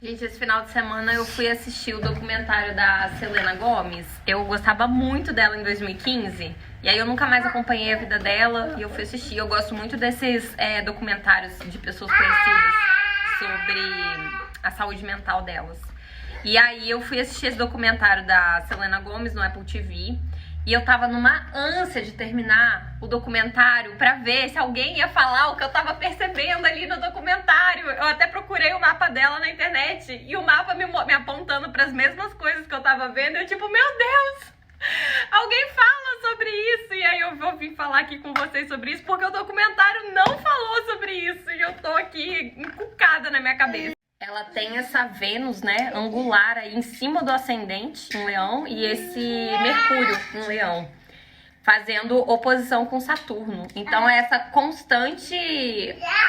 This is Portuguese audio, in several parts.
Gente, esse final de semana eu fui assistir o documentário da Selena Gomez. Eu gostava muito dela em 2015. E aí eu nunca mais acompanhei a vida dela e eu fui assistir. Eu gosto muito desses documentários de pessoas conhecidas sobre a saúde mental delas. E aí eu fui assistir esse documentário da Selena Gomez no Apple TV. E eu tava numa ânsia de terminar o documentário pra ver se alguém ia falar o que eu tava percebendo ali no documentário. Eu até procurei o mapa dela na internet e o mapa me apontando pras mesmas coisas que eu tava vendo. Eu tipo, meu Deus, alguém fala sobre isso. E aí eu vou vir falar aqui com vocês sobre isso porque o documentário não falou sobre isso. E eu tô aqui encucada na minha cabeça. Ela tem essa Vênus, né, angular aí em cima do ascendente, em Leão, e esse Mercúrio em Leão, fazendo oposição com Saturno. Então é essa constante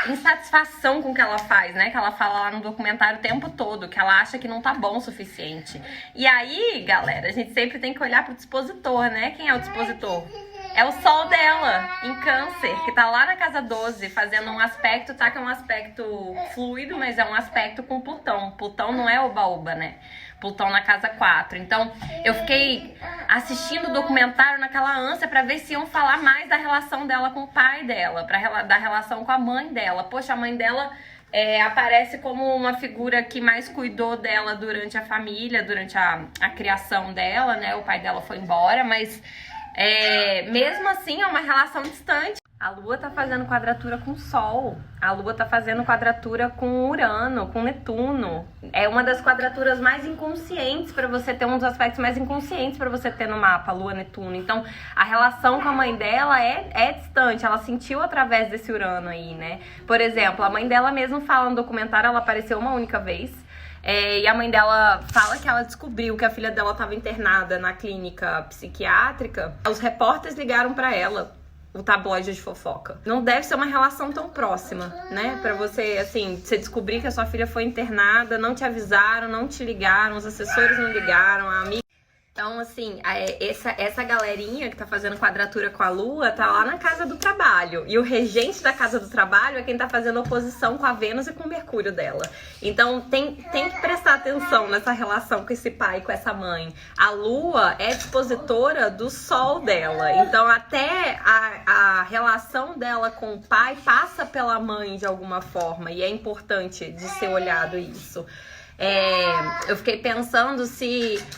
insatisfação com o que ela faz, né, que ela fala lá no documentário o tempo todo, que ela acha que não tá bom o suficiente. E aí, galera, a gente sempre tem que olhar pro dispositor, né? Quem é o dispositor? É o Sol dela, em Câncer, que tá lá na casa 12, fazendo um aspecto, tá? Que é um aspecto fluido, mas é um aspecto com Plutão. Plutão não é oba-oba, né? Plutão na casa 4. Então, eu fiquei assistindo o documentário naquela ânsia pra ver se iam falar mais da relação dela com o pai dela, da relação com a mãe dela. Poxa, a mãe dela aparece como uma figura que mais cuidou dela durante a família, durante a criação dela, né? O pai dela foi embora, mas... mesmo assim é uma relação distante. A Lua tá fazendo quadratura com o Sol, a Lua tá fazendo quadratura com Urano, com Netuno. É uma das quadraturas mais inconscientes para você ter, um dos aspectos mais inconscientes para você ter no mapa, Lua, Netuno. Então a relação com a mãe dela é distante, ela sentiu através desse Urano aí, né? Por exemplo, a mãe dela mesmo fala no documentário, ela apareceu uma única vez. E a mãe dela fala que ela descobriu que a filha dela estava internada na clínica psiquiátrica. Os repórteres ligaram pra ela, o tabloide de fofoca. Não deve ser uma relação tão próxima, né? Pra você, assim, você descobrir que a sua filha foi internada, não te avisaram, não te ligaram, os assessores não ligaram, a amiga... Então, assim, essa galerinha que tá fazendo quadratura com a Lua tá lá na casa do trabalho. E o regente da casa do trabalho é quem tá fazendo oposição com a Vênus e com o Mercúrio dela. Então, tem que prestar atenção nessa relação com esse pai, com essa mãe. A Lua é dispositora do Sol dela. Então, até a relação dela com o pai passa pela mãe de alguma forma. E é importante de ser olhado isso. Eu fiquei pensando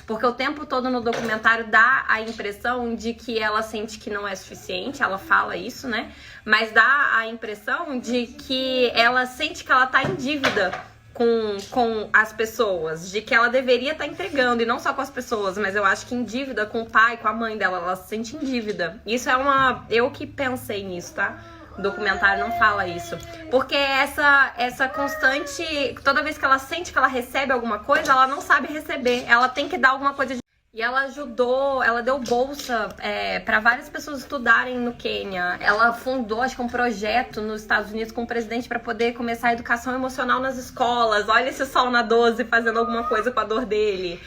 porque o tempo todo no documentário dá a impressão de que ela sente que não é suficiente, ela fala isso, né? Mas dá a impressão de que ela sente que ela tá em dívida com as pessoas, de que ela deveria estar entregando, e não só com as pessoas, mas eu acho que em dívida com o pai, com a mãe dela, ela se sente em dívida. Isso eu que pensei nisso, tá? O documentário não fala isso. Porque essa constante... Toda vez que ela sente que ela recebe alguma coisa, ela não sabe receber. Ela tem que dar alguma coisa de... E ela ajudou, ela deu bolsa para várias pessoas estudarem no Quênia. Ela fundou, acho que um projeto nos Estados Unidos com o presidente para poder começar a educação emocional nas escolas. Olha esse Sol na 12 fazendo alguma coisa com a dor dele.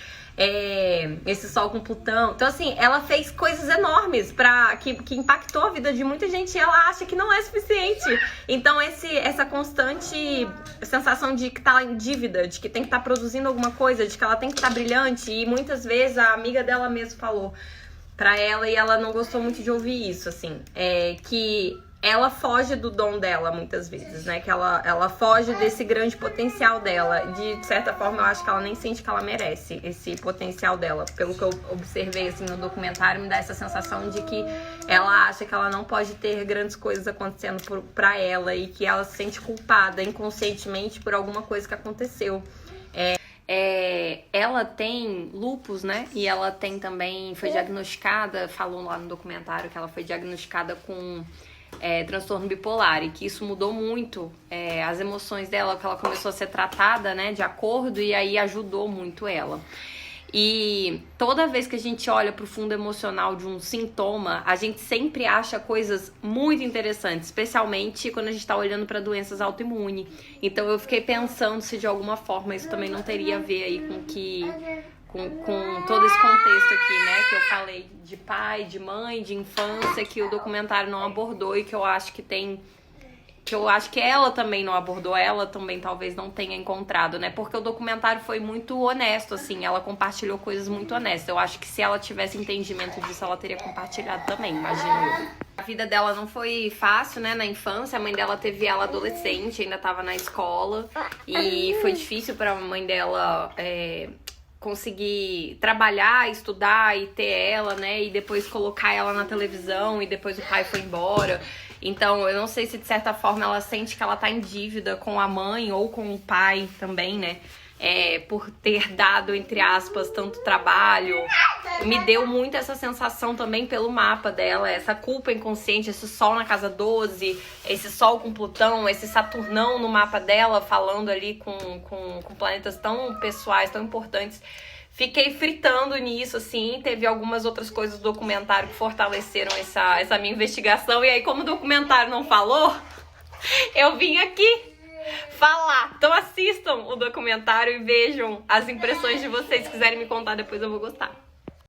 Esse Sol com Plutão. Então, assim, ela fez coisas enormes que impactou a vida de muita gente e ela acha que não é suficiente. Então, essa constante sensação de que tá em dívida, de que tem que estar produzindo alguma coisa, de que ela tem que estar brilhante. E muitas vezes a amiga dela mesmo falou pra ela, e ela não gostou muito de ouvir isso, assim, que ela foge do dom dela muitas vezes, né? Que ela foge desse grande potencial dela. De certa forma, eu acho que ela nem sente que ela merece esse potencial dela. Pelo que eu observei, assim, no documentário, me dá essa sensação de que ela acha que ela não pode ter grandes coisas acontecendo pra ela e que ela se sente culpada inconscientemente por alguma coisa que aconteceu. Ela tem lúpus, né? E ela tem também, foi diagnosticada, falou lá no documentário que ela foi diagnosticada com transtorno bipolar, e que isso mudou muito as emoções dela, que ela começou a ser tratada, né, de acordo, e aí ajudou muito ela. E toda vez que a gente olha pro fundo emocional de um sintoma, a gente sempre acha coisas muito interessantes, especialmente quando a gente tá olhando para doenças autoimunes. Então eu fiquei pensando se de alguma forma isso também não teria a ver aí com todo esse contexto aqui, né, que eu falei de pai, de mãe, de infância, que o documentário não abordou e que eu acho que tem que eu acho que ela também não abordou, ela também talvez não tenha encontrado, né? Porque o documentário foi muito honesto, assim, ela compartilhou coisas muito honestas. Eu acho que se ela tivesse entendimento disso, ela teria compartilhado também, imagino eu. A vida dela não foi fácil, né, na infância. A mãe dela teve ela adolescente, ainda tava na escola. E foi difícil pra mãe dela conseguir trabalhar, estudar e ter ela, né? E depois colocar ela na televisão e depois o pai foi embora. Então, eu não sei se de certa forma ela sente que ela tá em dívida com a mãe ou com o pai também, né? Por ter dado, entre aspas, tanto trabalho. Me deu muito essa sensação também pelo mapa dela, essa culpa inconsciente, esse sol na casa 12, esse sol com Plutão, esse Saturnão no mapa dela, falando ali com planetas tão pessoais, tão importantes. Fiquei fritando nisso, assim, teve algumas outras coisas do documentário que fortaleceram essa minha investigação. E aí, como o documentário não falou, eu vim aqui falar. Então assistam o documentário e vejam as impressões de vocês. Se quiserem me contar depois, eu vou gostar.